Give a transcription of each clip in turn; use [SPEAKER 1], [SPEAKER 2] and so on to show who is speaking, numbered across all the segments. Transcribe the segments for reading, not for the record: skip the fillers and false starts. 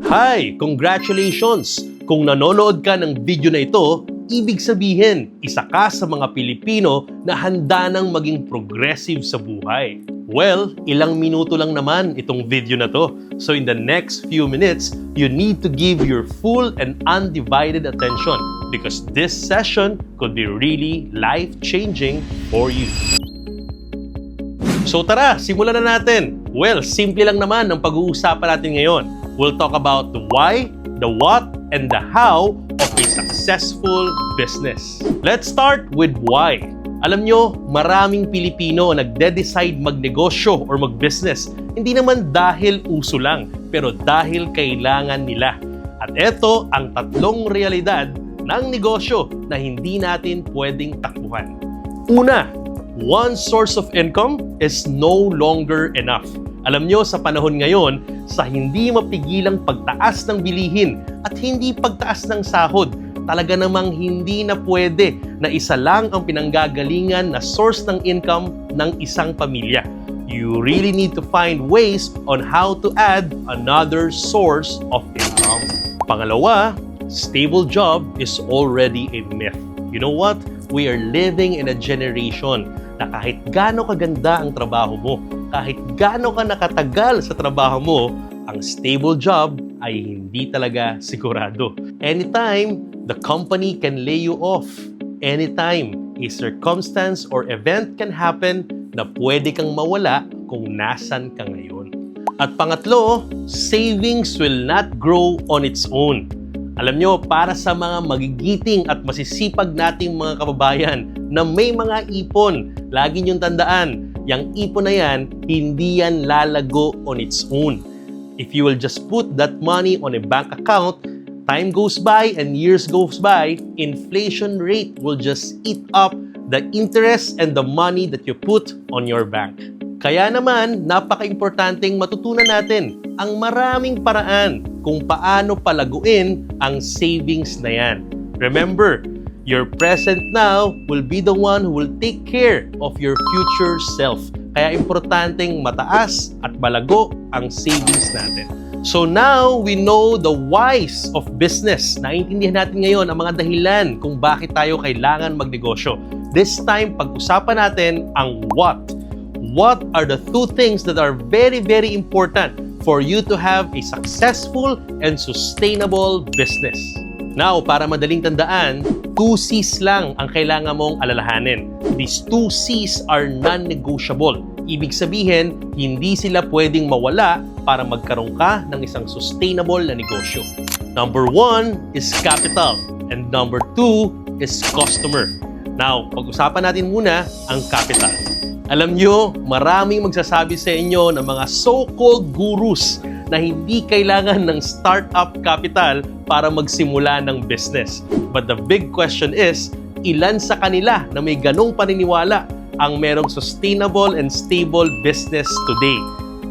[SPEAKER 1] Hi! Congratulations! Kung nanonood ka ng video na ito, ibig sabihin, isa ka sa mga Pilipino na handa nang maging progressive sa buhay. Well, ilang minuto lang naman itong video na to. So in the next few minutes, you need to give your full and undivided attention because this session could be really life-changing for you. So tara, simulan na natin. Well, simple lang naman ang pag-uusapan natin ngayon. We'll talk about the why, the what, and the how of a successful business. Let's start with why. Alam nyo, maraming Pilipino nagde-decide magnegosyo or mag-business. Hindi naman dahil uso lang, pero dahil kailangan nila. At ito ang tatlong realidad ng negosyo na hindi natin pwedeng takbuhan. Una, one source of income is no longer enough. Alam nyo, sa panahon ngayon, sa hindi mapigilang pagtaas ng bilihin at hindi pagtaas ng sahod, talaga namang hindi na pwede na isa lang ang pinanggagalingan na source ng income ng isang pamilya. You really need to find ways on how to add another source of income. Pangalawa, stable job is already a myth. You know what? We are living in a generation na kahit gaano kaganda ang trabaho mo, kahit gaano ka nakatagal sa trabaho mo, ang stable job ay hindi talaga sigurado. Anytime, the company can lay you off. Anytime, a circumstance or event can happen na pwede kang mawala kung nasan ka ngayon. At pangatlo, savings will not grow on its own. Alam nyo, para sa mga magigiting at masisipag nating mga kababayan na may mga ipon, lagi nyong tandaan, yung ipon na yan, hindi yan lalago on its own. If you will just put that money on a bank account, time goes by and years goes by, inflation rate will just eat up the interest and the money that you put on your bank. Kaya naman, napaka-importanteng matutunan natin ang maraming paraan kung paano palaguin ang savings na yan. Remember, your present now will be the one who will take care of your future self. Kaya importanteng mataas at malago ang savings natin. So now, we know the whys of business. Naiintindihan natin ngayon ang mga dahilan kung bakit tayo kailangan magnegosyo. This time, pag-usapan natin ang what. What are the two things that are very, very important for you to have a successful and sustainable business? Now, para madaling tandaan, 2 C's lang ang kailangan mong alalahanin. These 2 C's are non-negotiable. Ibig sabihin, hindi sila pwedeng mawala para magkaroon ka ng isang sustainable na negosyo. Number 1 is capital and number 2 is customer. Now, pag-usapan natin muna ang capital. Alam nyo, maraming magsasabi sa inyo ng mga so-called gurus na hindi kailangan ng startup capital para magsimula ng business. But the big question is, ilan sa kanila na may ganong paniniwala ang merong sustainable and stable business today?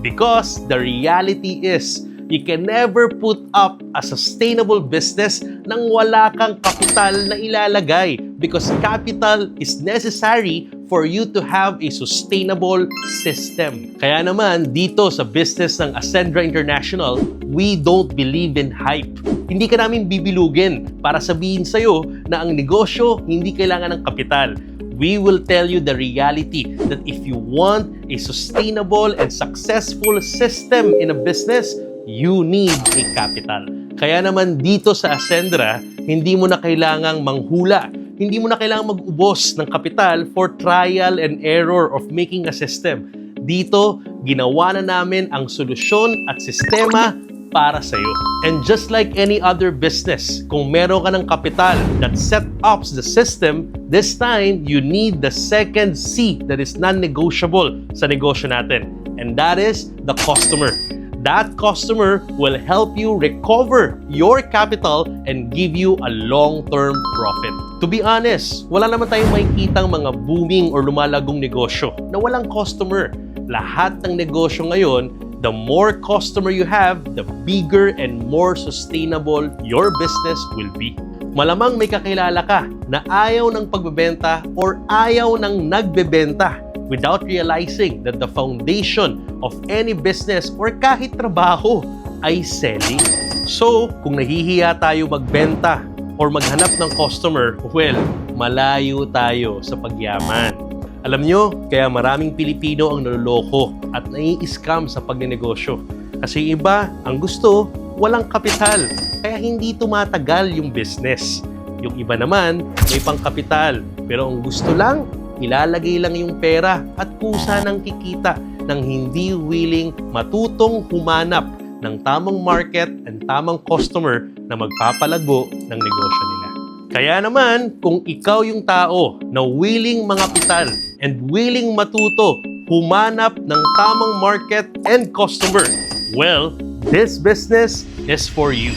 [SPEAKER 1] Because the reality is, you can never put up a sustainable business nang wala kang kapital na ilalagay because capital is necessary for you to have a sustainable system. Kaya naman, dito sa business ng Ascendra International, we don't believe in hype. Hindi ka namin bibilugin para sabihin sa'yo na ang negosyo hindi kailangan ng kapital. We will tell you the reality that if you want a sustainable and successful system in a business, you need a capital. Kaya naman dito sa Ascendra, hindi mo na kailangang manghula. Hindi mo na kailangang mag-ubos ng kapital for trial and error of making a system. Dito, ginawa na namin ang solusyon at sistema para sa'yo. And just like any other business, kung meron ka ng kapital that set up the system, this time, you need the second C that is non-negotiable sa negosyo natin. And that is the customer. That customer will help you recover your capital and give you a long-term profit. To be honest, wala naman tayong makikitang mga booming or lumalagong negosyo na walang customer. Lahat ng negosyo ngayon, the more customer you have, the bigger and more sustainable your business will be. Malamang may kakilala ka na ayaw ng pagbebenta or ayaw ng nagbebenta without realizing that the foundation of any business or kahit trabaho ay selling. So, kung nahihiya tayo magbenta or maghanap ng customer, well, malayo tayo sa pagyaman. Alam nyo, kaya maraming Pilipino ang naloloko at nai-scam sa pagnenegosyo. Kasi iba, ang gusto, walang kapital, kaya hindi tumatagal yung business. Yung iba naman, may pangkapital, pero ang gusto lang, ilalagay lang yung pera at kusa ng kikita nang hindi willing matutong humanap ng tamang market and tamang customer na magpapalago ng negosyo nila. Kaya naman, kung ikaw yung tao na willing mangapital and willing matuto humanap ng tamang market and customer, well, this business is for you.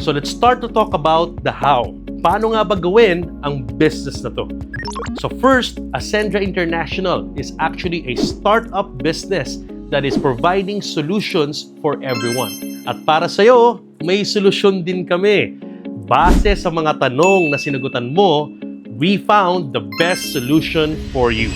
[SPEAKER 1] So let's start to talk about the how. Paano nga ba gawin ang business na to? So first, Ascendra International is actually a startup business that is providing solutions for everyone. At para sa'yo, may solusyon din kami. Base sa mga tanong na sinagutan mo, we found the best solution for you.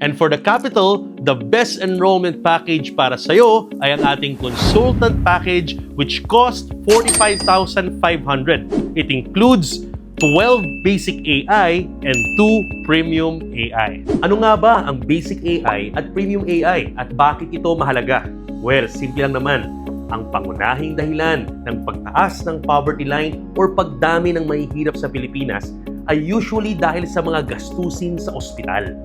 [SPEAKER 1] And for the capital, the best enrollment package para sa'yo ay ang ating consultant package which costs 45,500. It includes 12 basic AI and 2 premium AI. Ano nga ba ang basic AI at premium AI at bakit ito mahalaga? Well, simple lang naman. Ang pangunahing dahilan ng pagtaas ng poverty line or pagdami ng mahihirap sa Pilipinas ay usually dahil sa mga gastusin sa ospital.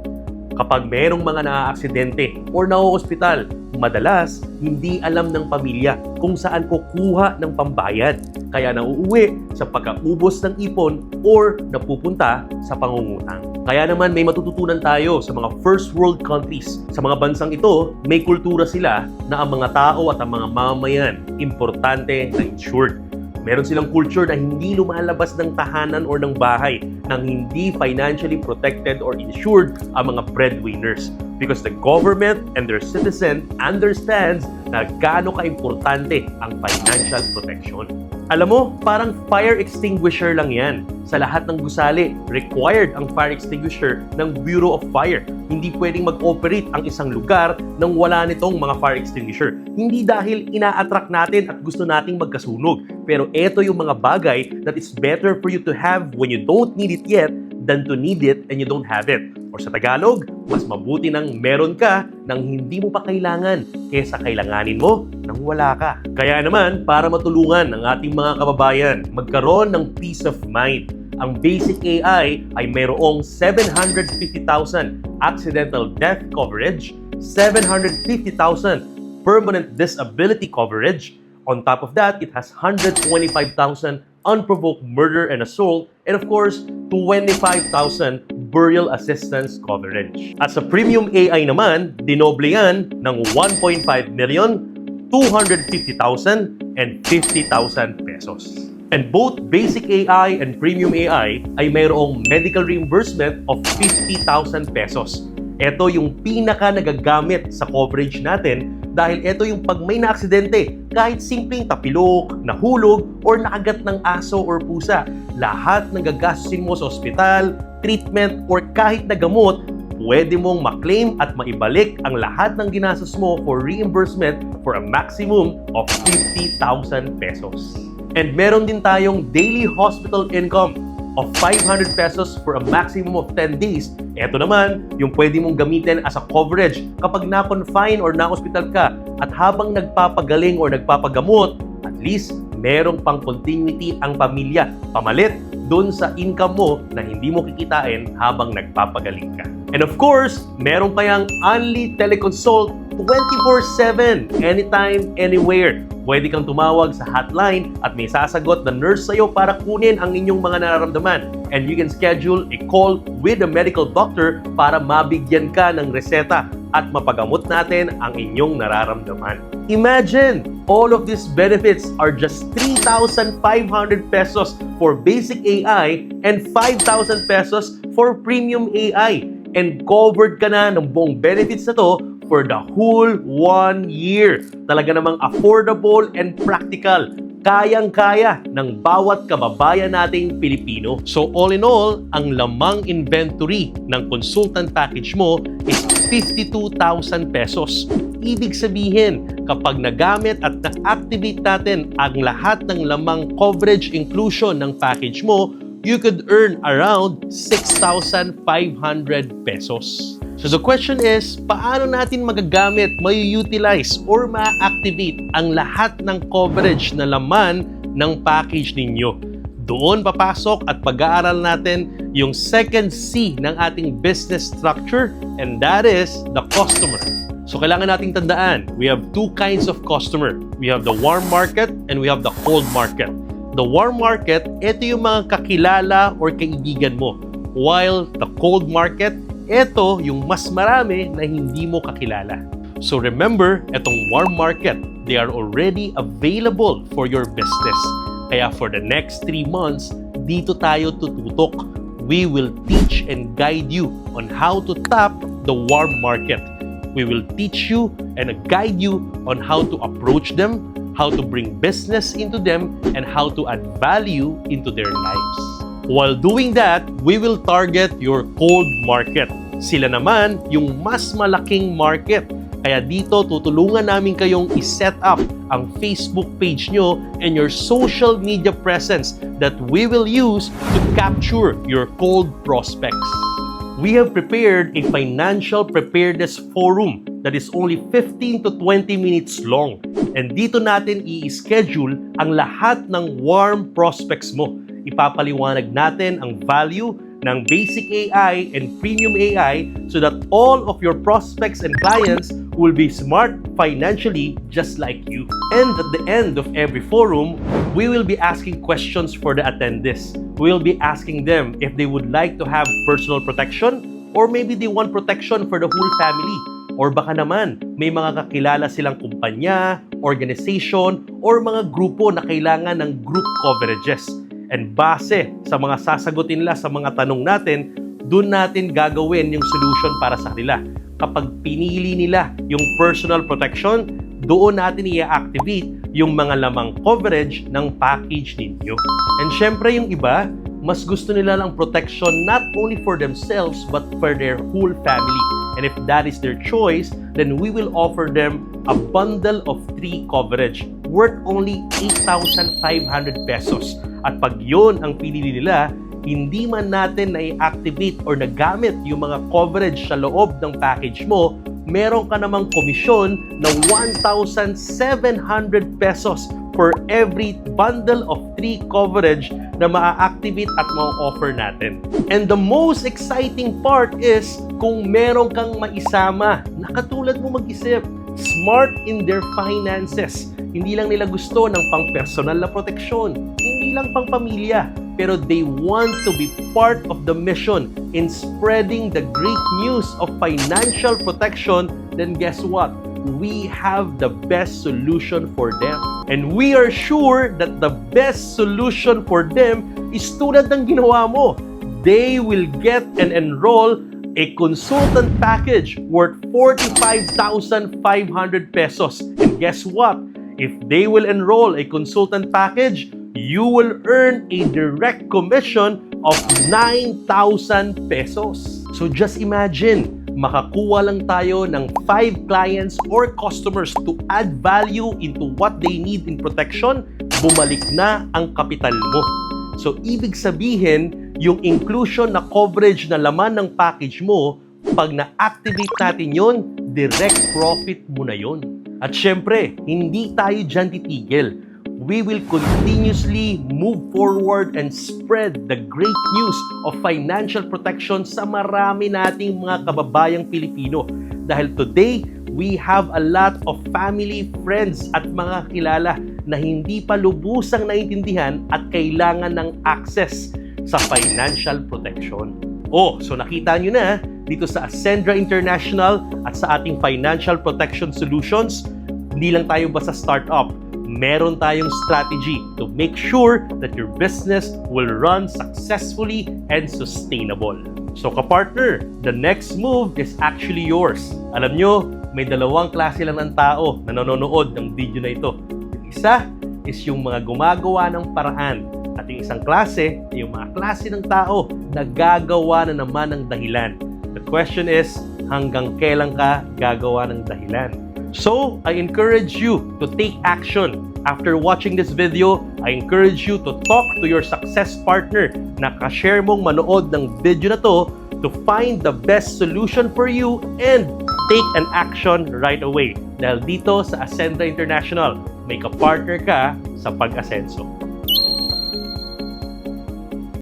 [SPEAKER 1] Kapag merong mga naaaksidente or na-ospital, madalas hindi alam ng pamilya kung saan kukuha ng pambayad. Kaya nauuwi sa pagkaubos ng ipon or napupunta sa pangungutang. Kaya naman may matututunan tayo sa mga first world countries. Sa mga bansang ito, may kultura sila na ang mga tao at ang mga mamamayan importante na insured. Meron silang culture na hindi lumalabas ng tahanan or ng bahay nang hindi financially protected or insured ang mga breadwinners because the government and their citizen understands na gaano ka-importante ang financial protection. Alam mo, parang fire extinguisher lang yan. Sa lahat ng gusali, required ang fire extinguisher ng Bureau of Fire. Hindi pwedeng mag-operate ang isang lugar nang wala nitong mga fire extinguisher. Hindi dahil ina-attract natin at gusto nating magkasunog. Pero ito yung mga bagay that it's better for you to have when you don't need it yet than to need it and you don't have it. Or sa Tagalog, mas mabuti nang meron ka nang hindi mo pa kailangan kaysa kailanganin mo nang wala ka. Kaya naman, para matulungan ang ating mga kababayan magkaroon ng peace of mind, ang basic AI ay mayroong 750,000 accidental death coverage, 750,000 permanent disability coverage. On top of that, it has 125,000 unprovoked murder and assault, and of course, 25,000 burial assistance coverage. At sa premium AI naman, dinoble yan ng 1.5 million, 250,000, and 50,000 pesos. And both basic AI and premium AI ay mayroong medical reimbursement of 50,000 pesos. Ito yung pinaka nagagamit sa coverage natin dahil ito yung pag may na-aksidente, kahit simpleng tapilok, nahulog, or nakagat ng aso or pusa, lahat ng gagastusin mo sa ospital, treatment, or kahit na gamot, pwede mong maklaim at maibalik ang lahat ng ginastos mo for reimbursement for a maximum of 50,000 pesos. And meron din tayong daily hospital income of 500 pesos for a maximum of 10 days. Ito naman, yung pwede mong gamitin as a coverage kapag na-confine or na-hospital ka at habang nagpapagaling or nagpapagamot, at least merong pang continuity ang pamilya, pamalit doon sa income mo na hindi mo kikitain habang nagpapagaling ka. And of course, meron kayang only teleconsult 24/7, anytime, anywhere. Pwede kang tumawag sa hotline at may sasagot na nurse sa'yo para kunin ang inyong mga nararamdaman. And you can schedule a call with a medical doctor para mabigyan ka ng reseta at mapagamot natin ang inyong nararamdaman. Imagine, all of these benefits are just 3,500 pesos for basic AI and 5,000 pesos for premium AI. And covered ka na ng buong benefits na to for the whole 1 year. Talaga namang affordable and practical. kayang-kaya ng bawat kababayan nating Pilipino. So all in all, ang lamang inventory ng consultant package mo is 52,000 pesos. Ibig sabihin, kapag nagamit at na-activate natin ang lahat ng lamang coverage inclusion ng package mo, you could earn around 6,500 pesos. So the question is, paano natin magagamit, may-utilize, or ma-activate ang lahat ng coverage na laman ng package ninyo? Doon papasok at pag-aaral natin yung second C ng ating business structure, and that is the customer. So kailangan nating tandaan, we have two kinds of customer. We have the warm market and we have the cold market. The warm market, ito yung mga kakilala or kaibigan mo. While the cold market, ito yung mas marami na hindi mo kakilala. So remember, itong warm market, they are already available for your business. Kaya for the next 3 months, dito tayo tututok. We will teach and guide you on how to tap the warm market. We will teach you and guide you on how to approach them, how to bring business into them, and how to add value into their lives. While doing that, we will target your cold market. Sila naman yung mas malaking market. Kaya dito tutulungan namin kayong i-set up ang Facebook page nyo and your social media presence that we will use to capture your cold prospects. We have prepared a financial preparedness forum that is only 15 to 20 minutes long. And dito natin i-schedule ang lahat ng warm prospects mo. Ipapaliwanag natin ang value ng basic AI and premium AI so that all of your prospects and clients will be smart financially just like you. And at the end of every forum, we will be asking questions for the attendees. We will be asking them if they would like to have personal protection or maybe they want protection for the whole family. Or baka naman, may mga kakilala silang kumpanya, organization, or mga grupo na kailangan ng group coverages. And base sa mga sasagutin nila sa mga tanong natin, doon natin gagawin yung solution para sa kanila. Kapag pinili nila yung personal protection, doon natin i-activate yung mga lamang coverage ng package ninyo. And syempre yung iba, mas gusto nila ng protection not only for themselves but for their whole family. And if that is their choice, then we will offer them a bundle of 3 coverage worth only 8,500 pesos. At pag yun ang pinili nila, hindi man natin na-activate or nagamit yung mga coverage sa loob ng package mo, meron ka namang komisyon na 1,700 pesos for every bundle of 3 coverage na maa-activate at ma-offer natin. And the most exciting part is kung meron kang maisama na katulad mo mag-isip, smart in their finances. Hindi lang nila gusto ng pang-personal na proteksyon, hindi lang pang-pamilya, pero they want to be part of the mission in spreading the great news of financial protection, then guess what? We have the best solution for them. And we are sure that the best solution for them is tulad ng ginawa mo. They will get and enroll a consultant package worth 45,500 pesos. And guess what? If they will enroll a consultant package, you will earn a direct commission of 9,000 pesos. So just imagine, makakuha lang tayo ng 5 clients or customers to add value into what they need in protection, bumalik na ang kapital mo. So ibig sabihin, yung inclusion na coverage na laman ng package mo, pag na-activate natin yon, direct profit mo na yon. At syempre, hindi tayo dyan titigil. We will continuously move forward and spread the great news of financial protection sa marami nating mga kababayang Pilipino. Dahil today, we have a lot of family, friends at mga kilala na hindi pa lubusang naintindihan at kailangan ng access sa financial protection. So nakita nyo na dito sa Ascendra International at sa ating financial protection solutions, hindi lang tayo basta startup. Meron tayong strategy to make sure that your business will run successfully and sustainable. So kapartner, the next move is actually yours. Alam nyo, may 2 klase lang ng tao na nanonood ng video na ito. Yung isa, is yung mga gumagawa ng paraan. At yung isang klase, yung mga klase ng tao na gagawa na naman ng dahilan. The question is, hanggang kailan ka gagawa ng dahilan? So, I encourage you to take action. After watching this video, I encourage you to talk to your success partner na ka-share mong manood ng video na to to find the best solution for you and take an action right away. Dahil dito sa Ascenda International, may ka-partner ka sa pag-asenso.